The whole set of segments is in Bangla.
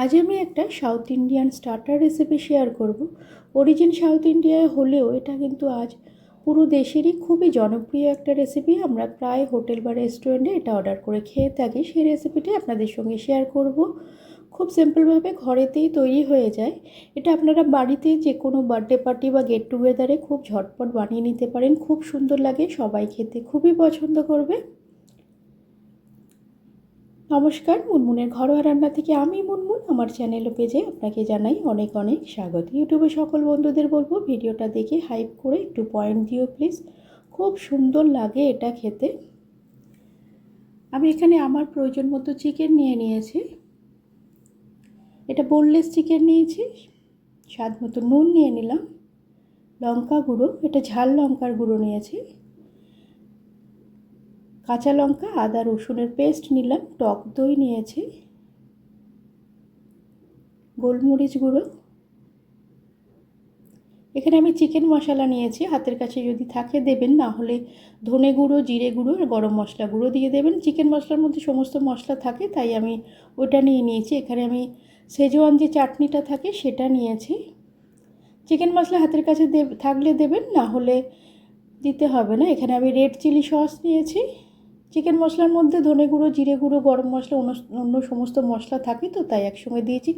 আজ আমি একটা south Indian starter recipe share করব। অরিজিন সাউথ ইন্ডিয়ায় হলেও এটা কিন্তু আজ পুরো দেশেরই খুবই জনপ্রিয় একটা রেসিপি। আমরা প্রায় হোটেল বা রেস্টুরেন্টে এটা অর্ডার করে খেয়ে থাকি। সেই রেসিপিটি আপনাদের সঙ্গে শেয়ার করব। খুব সিম্পলভাবে ঘরেতেই তৈরি হয়ে যায়। এটা আপনারা বাড়িতে যে কোনো বার্থডে পার্টি বা গেট টুগেদারে খুব ঝটপট বানিয়ে নিতে পারেন। খুব সুন্দর লাগে, সবাই খেতে খুবই পছন্দ করবে। নমস্কার, মুনমুনের ঘরোয়া রান্না থেকে আমি মুনমুন। আমার চ্যানেল ও পেজে আপনাকে জানাই অনেক অনেক স্বাগত। ইউটিউবে সকল বন্ধুদের বলবো ভিডিওটা দেখে হাইপ করে একটু পয়েন্ট দিও প্লিজ। খুব সুন্দর লাগে এটা খেতে। আমি এখানে আমার প্রয়োজন মতো চিকেন নিয়ে নিয়েছি। এটা বোনলেস চিকেন নিয়েছি। স্বাদ মতো নুন নিয়ে নিলাম, লঙ্কা গুঁড়ো, এটা ঝাল লঙ্কার গুঁড়ো নিয়েছি, কাঁচা লঙ্কা, আদা রসুনের পেস্ট নিলাম, টক দই নিয়েছি, গোলমরিচ গুঁড়ো। এখানে আমি চিকেন মশলা নিয়েছি, হাতের কাছে যদি থাকে দেবেন, না হলে ধনে গুঁড়ো, জিরে গুঁড়ো আর গরম মশলা গুঁড়ো দিয়ে দেবেন। চিকেন মশলার মধ্যে সমস্ত মশলা থাকে, তাই আমি ওটা নিয়ে নিয়েছি। এখানে আমি সেজওয়ান যে চাটনিটা থাকে সেটা নিয়েছি। চিকেন মশলা হাতের কাছে থাকলে দেবেন, না হলে দিতে হবে না। এখানে আমি রেড চিলি সস নিয়েছি। চিকেন মশলার মধ্যে ধনে গুঁড়ো, জিরে গুঁড়ো, গরম মশলা, অন্য সমস্ত মশলা থাকে, তো তাই একসঙ্গে দিয়েছি।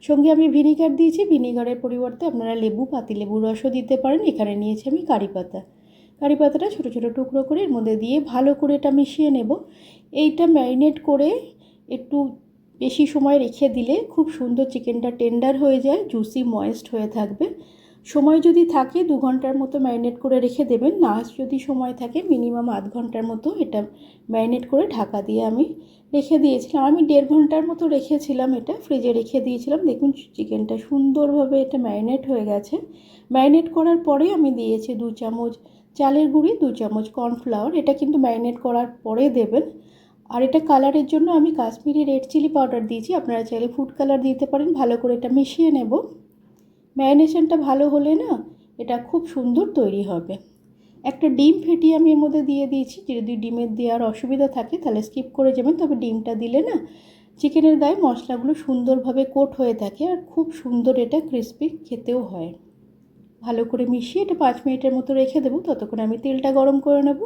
সঙ্গে আমি ভিনিগার দিয়েছি। ভিনিগারের পরিবর্তে আপনারা লেবু, পাতিলেবুর রসও দিতে পারেন। এখানে নিয়েছি আমি কারি পাতা। কারি পাতাটা ছোটো ছোটো টুকরো করে এর মধ্যে দিয়ে ভালো করে এটা মিশিয়ে নেব। এইটা ম্যারিনেট করে একটু বেশি সময় রেখে দিলে খুব সুন্দর চিকেনটা টেন্ডার হয়ে যায়, জুসি ময়েস্ট হয়ে থাকবে। সময় যদি থাকে 2 ঘন্টার মতো ম্যারিনেট করে রেখে দেবেন। না যদি সময় থাকে মিনিমাম আধ ঘন্টার মতো এটা ম্যারিনেট করে ঢাকা দিয়ে আমি রেখে দিয়েছিলাম। আমি 1.5 ঘন্টার মতো রেখেছিলাম, এটা ফ্রিজে রেখে দিয়েছিলাম। দেখুন চিকেনটা সুন্দরভাবে এটা ম্যারিনেট হয়ে গেছে। ম্যারিনেট করার পরে আমি দিয়েছি 2 চামচ চালের গুঁড়ি, 2 চামচ কর্নফ্লাওয়ার। এটা কিন্তু ম্যারিনেট করার পরে দেবেন। আর এটা কালারের জন্য আমি কাশ্মীরি রেড চিলি পাউডার দিয়েছি, আপনারা চাইলে ফুড কালার দিতে পারেন। ভালো করে এটা মিশিয়ে নেব। ম্যারিনেশনটা ভালো হলে না এটা খুব সুন্দর তৈরি হবে। একটা ডিম ফেটিয়ে আমি এর মধ্যে দিয়ে দিয়েছি। যদি ডিমের দেওয়ার অসুবিধা থাকে তাহলে স্কিপ করে যাবেন, তবে ডিমটা দিলে না চিকেনের গায়ে মশলাগুলো সুন্দরভাবে কোট হয়ে থাকে আর খুব সুন্দর এটা ক্রিস্পি খেতেও হয়। ভালো করে মিশিয়ে এটা 5 মিনিটের মতো রেখে দেবো। ততক্ষণ আমি তেলটা গরম করে নেব।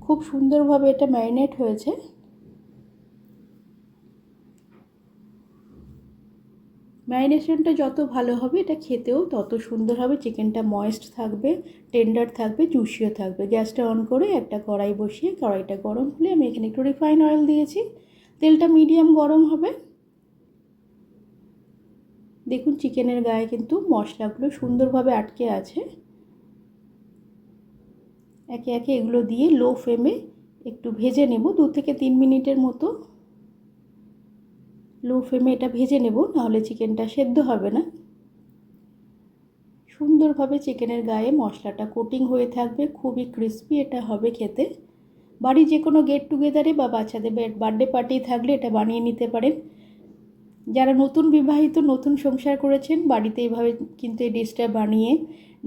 খুব সুন্দরভাবে এটা ম্যারিনেট হয়েছে। ম্যারিনেশনটা যত ভালো হবে এটা খেতেও তত সুন্দর হবে। চিকেনটা ময়েস্ট থাকবে, টেন্ডার থাকবে, জুসিও থাকবে। গ্যাসটা অন করে একটা কড়াই বসিয়ে কড়াইটা গরম হলে আমি এখানে একটু রিফাইন অয়েল দিয়েছি। তেলটা মিডিয়াম গরম হবে। দেখুন চিকেনের গায়ে কিন্তু মশলাগুলো সুন্দরভাবে আটকে আছে। একে একে এগুলো দিয়ে লো ফ্লেমে একটু ভেজে নেব 2 থেকে 3 মিনিটের মতো। লো ফ্লেমে এটা ভেজে নেব, নাহলে চিকেনটা সেদ্ধ হবে না। সুন্দরভাবে চিকেনের গায়ে মশলাটা কোটিং হয়ে থাকবে, খুবই ক্রিস্পি এটা হবে খেতে। বাড়ি যে কোনো গেট টুগেদারে বা বাচ্চাদের বার্থডে পার্টি থাকলে এটা বানিয়ে নিতে পারেন। যারা নতুন বিবাহিত, নতুন সংসার করেছেন, বাড়িতে এইভাবে কিন্তু এই ডিশটা বানিয়ে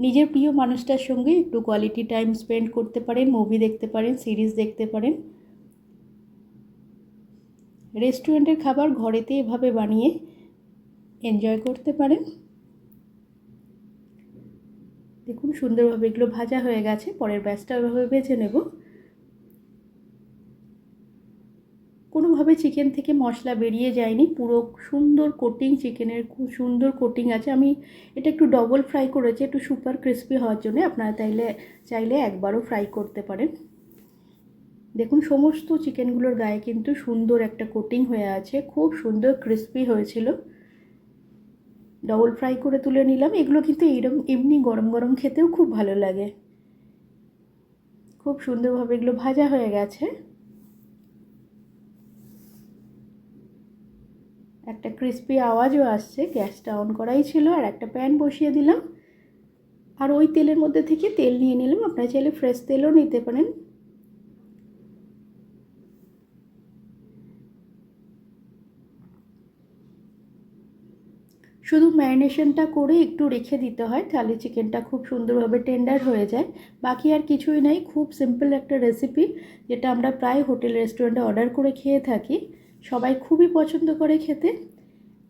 নিজের প্রিয় মানুষটার সঙ্গে একটু কোয়ালিটি টাইম স্পেন্ড করতে পারেন, মুভি দেখতে পারেন, সিরিজ দেখতে পারেন। রেস্টুরেন্টের খাবার ঘরেতে এভাবে বানিয়ে এনজয় করতে পারেন। দেখুন সুন্দরভাবে এগুলো ভাজা হয়ে গেছে। পরের ব্যাচটা এভাবে ভেজে নেব। কোনোভাবে চিকেন থেকে মশলা বেরিয়ে যায়নি, পুরো সুন্দর কোটিং, চিকেনের খুব সুন্দর কোটিং আছে। আমি এটা একটু ডবল ফ্রাই করেছি একটু সুপার ক্রিস্পি হওয়ার জন্য। আপনারা চাইলে একবারও ফ্রাই করতে পারেন। দেখুন সমস্ত চিকেনগুলোর গায়ে কিন্তু সুন্দর একটা কোটিং হয়ে আছে, খুব সুন্দর ক্রিস্পি হয়েছিল। ডবল ফ্রাই করে তুলে নিলাম। এগুলো কিন্তু এমনি গরম গরম খেতেও খুব ভালো লাগে। খুব সুন্দরভাবে এগুলো ভাজা হয়ে গেছে। একটা ক্রিস্পি আওয়াজও আসছে। গ্যাসটা অন করাই ছিল আর একটা প্যান বসিয়ে দিলাম। আর ওই তেলের মধ্যে থেকে তেল নিয়ে নিলাম। আপনারা চাইলে ফ্রেশ তেলও নিতে পারেন। শুধু ম্যারিনেশনটা করে একটু রেখে দিতে হয়, তাহলে চিকেনটা খুব সুন্দরভাবে টেন্ডার হয়ে যায়। বাকি আর কিছুই নাই। খুব সিম্পল একটা রেসিপি, যেটা আমরা প্রায় হোটেল রেস্টুরেন্টে অর্ডার করে খেয়ে থাকি। সবাই খুবই পছন্দ করে খেতে।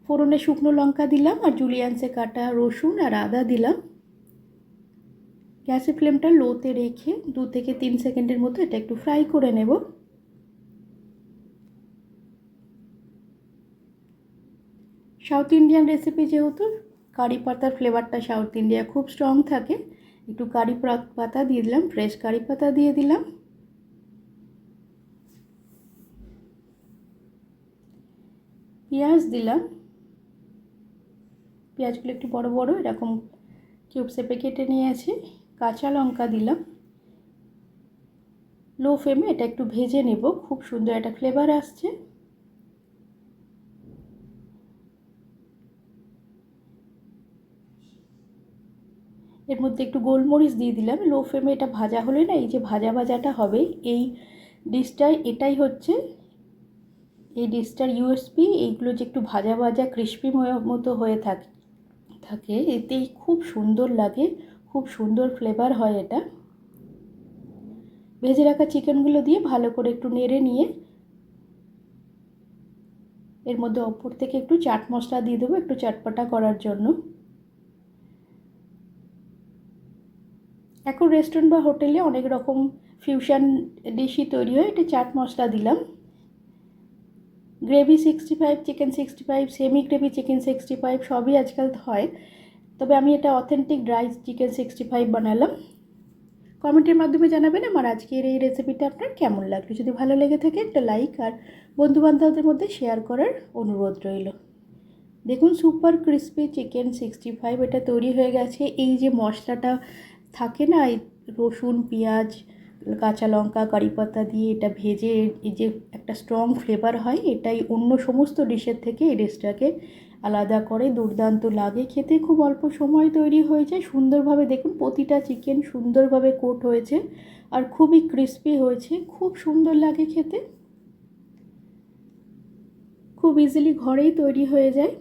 ফোড়নে শুকনো লঙ্কা দিলাম আর জুলিয়ান্সে কাটা রসুন আর আদা দিলাম। গ্যাসের ফ্লেমটা লোতে রেখে 2 থেকে 3 সেকেন্ডের মতো এটা একটু ফ্রাই করে নেব। সাউথ ইন্ডিয়ান রেসিপি যেহেতু কারি পাতার ফ্লেভারটা সাউথ ইন্ডিয়া খুব স্ট্রং থাকে, একটু কারি পাতা দিয়ে দিলাম, ফ্রেশ কারি পাতা দিয়ে দিলাম। পেঁয়াজ দিলাম, পেঁয়াজগুলো একটু বড় বড় এরকম কিউব শেপে কেটে নিয়েছি। কাঁচা লঙ্কা দিলাম। লো ফ্লেমে এটা একটু ভেজে নেব, খুব সুন্দর একটা ফ্লেভার আসছে। এর মধ্যে একটু গোলমরিচ দিয়ে দিলাম। লো ফ্লেমে এটা ভাজা হলে না, এই যে ভাজা ভাজাটা হবে এই ডিশটায়, এটাই হচ্ছে এই ডিশটার ইউএসপি। এইগুলো যে একটু ভাজা ভাজা ক্রিস্পি মতো হয়ে থাকে এতেই খুব সুন্দর লাগে, খুব সুন্দর ফ্লেভার হয় এটা। ভেজে রাখা চিকেনগুলো দিয়ে ভালো করে একটু নেড়ে নিয়ে এর মধ্যে ওপর থেকে একটু চাট মশলা দিয়ে দেবো একটু চটপটা করার জন্য। এখন রেস্টুরেন্ট বা হোটেলে অনেক রকম ফিউশন ডিশই তৈরি হয়। এটা চাট মশলা দিলাম। Gravy 65, chicken 65, semi gravy chicken 65 সবই আজকাল হয়, তবে আমি এটা অথেন্টিক ড্রাই চিকেন 65 বানালাম। কমেন্টের মাধ্যমে জানাবেন আমার আজকের এই রেসিপিটা আপনার কেমন লাগলো। যদি ভালো লেগে থাকে একটা লাইক আর বন্ধুবান্ধবদের মধ্যে শেয়ার করার অনুরোধ রইল। দেখুন সুপার ক্রিস্পি চিকেন 65 এটা তৈরি হয়ে গেছে। এই যে মশলাটা থাকে না, এই রসুন পেঁয়াজ কাঁচা লঙ্কা কারি পাতা দিয়ে এটা ভেজে এই যে একটা স্ট্রং ফ্লেভার হয়, এটাই অন্য সমস্ত ডিশের থেকে এই ডিশটাকে আলাদা করে। দুর্দান্ত লাগে খেতে, খুব অল্প সময় তৈরি হয়ে যায় সুন্দরভাবে। দেখুন প্রতিটা চিকেন সুন্দরভাবে কোট হয়েছে আর খুবই ক্রিস্পি হয়েছে, খুব সুন্দর লাগে খেতে। খুব ইজিলি ঘরেই তৈরি হয়ে যায়।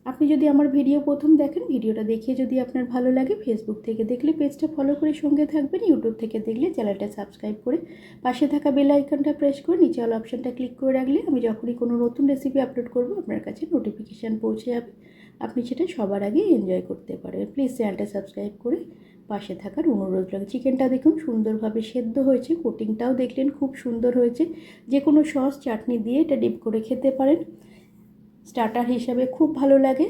আপনি যদি আমার ভিডিও প্রথম দেখেন, ভিডিওটা দেখে যদি আপনার ভালো লাগে, ফেসবুক থেকে দেখলে পেজটা ফলো করে সঙ্গে থাকবেন, ইউটিউব থেকে দেখলে চ্যানেলটা সাবস্ক্রাইব করে পাশে থাকা বেল আইকনটা প্রেস করে নিচে অল অপশানটা ক্লিক করে রাখলে আমি যখনই কোনো নতুন রেসিপি আপলোড করব আপনার কাছে নোটিফিকেশান পৌঁছে যাবে, আপনি সেটা সবার আগে এনজয় করতে পারবেন। প্লিজ চ্যানেলটা সাবস্ক্রাইব করে পাশে থাকার অনুরোধ লাগে। চিকেনটা দেখুন সুন্দরভাবে সেদ্ধ হয়েছে, কোটিংটাও দেখলেন খুব সুন্দর হয়েছে। যে কোনো সস চাটনি দিয়ে এটা ডিপ করে খেতে পারেন, স্টার্টার হিসাবে খুব ভালো লাগে।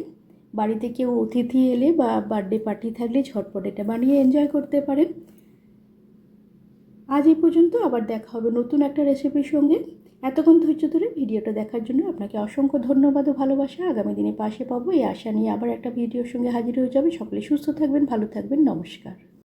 বাড়িতে কেউ অতিথি এলে বা বার্থডে পার্টি থাকলে ঝটপট এটা বানিয়ে এনজয় করতে পারেন। আজ এই পর্যন্ত, আবার দেখা হবে নতুন একটা রেসিপির সঙ্গে। এতক্ষণ ধৈর্য ধরে ভিডিওটা দেখার জন্য আপনাকে অসংখ্য ধন্যবাদ ও ভালোবাসা। আগামী দিনে পাশে পাবো এই আশা নিয়ে আবার একটা ভিডিওর সঙ্গে হাজির হয়ে যাবে। সকলে সুস্থ থাকবেন, ভালো থাকবেন, নমস্কার।